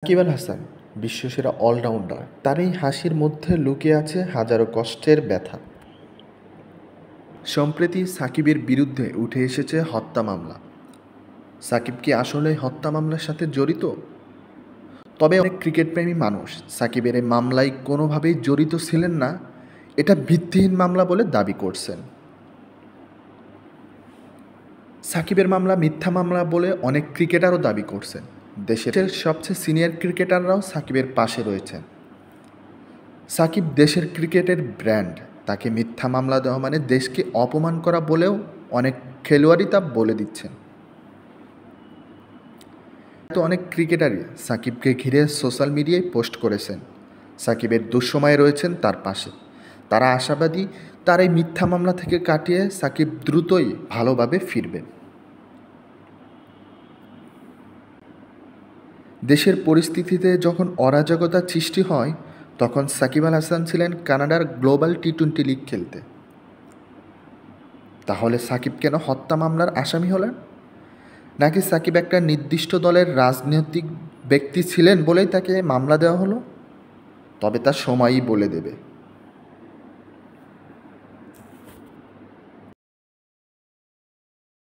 Shakib Al Hasan বিশ্বসেরা allrounder, তার এই হাসির মধ্যে লুকিয়ে আছে হাজারো কষ্টের ব্যথা। সম্প্রতি সাকিবের বিরুদ্ধে উঠে এসেছে হত্যা মামলা। সাকিব কি আসলে হত্যা মামলার সাথে জড়িত? তবে অনেক ক্রিকেটপ্রেমী মানুষ সাকিবের এই মামলায় কোনোভাবেই জড়িত ছিলেন না, এটা ভিত্তিহীন মামলা বলে দাবি করছেন। সাকিবের মামলা মিথ্যা মামলা বলে অনেক ক্রিকেটারও দাবি করছেন। দেশের সবচেয়ে সিনিয়র ক্রিকেটাররাও সাকিবের পাশে রয়েছেন। সাকিব দেশের ক্রিকেটের ব্র্যান্ড, তাকে মিথ্যা মামলা দেওয়া মানে দেশকে অপমান করা বলেও অনেক খেলোয়াড়ই তা বলে দিচ্ছেন। তো অনেক ক্রিকেটারই সাকিবকে ঘিরে সোশ্যাল মিডিয়ায় পোস্ট করেছেন, সাকিবের দুঃসময়ে রয়েছেন তার পাশে। তারা আশাবাদী তার এই মিথ্যা মামলা থেকে কাটিয়ে সাকিব দ্রুতই ভালোভাবে ফিরবেন। দেশের পরিস্থিতিতে যখন অরাজকতা সৃষ্টি হয়, তখন সাকিব আল হাসান ছিলেন কানাডার গ্লোবাল টি-20 লিগ খেলতে। তাহলে সাকিব কেন হত্যা মামলার আসামি হলেন? নাকি সাকিব একটা নির্দিষ্ট দলের রাজনৈতিক ব্যক্তি ছিলেন বলেই তাকে মামলা দেওয়া হলো? তবে তা সময়ই বলে দেবে।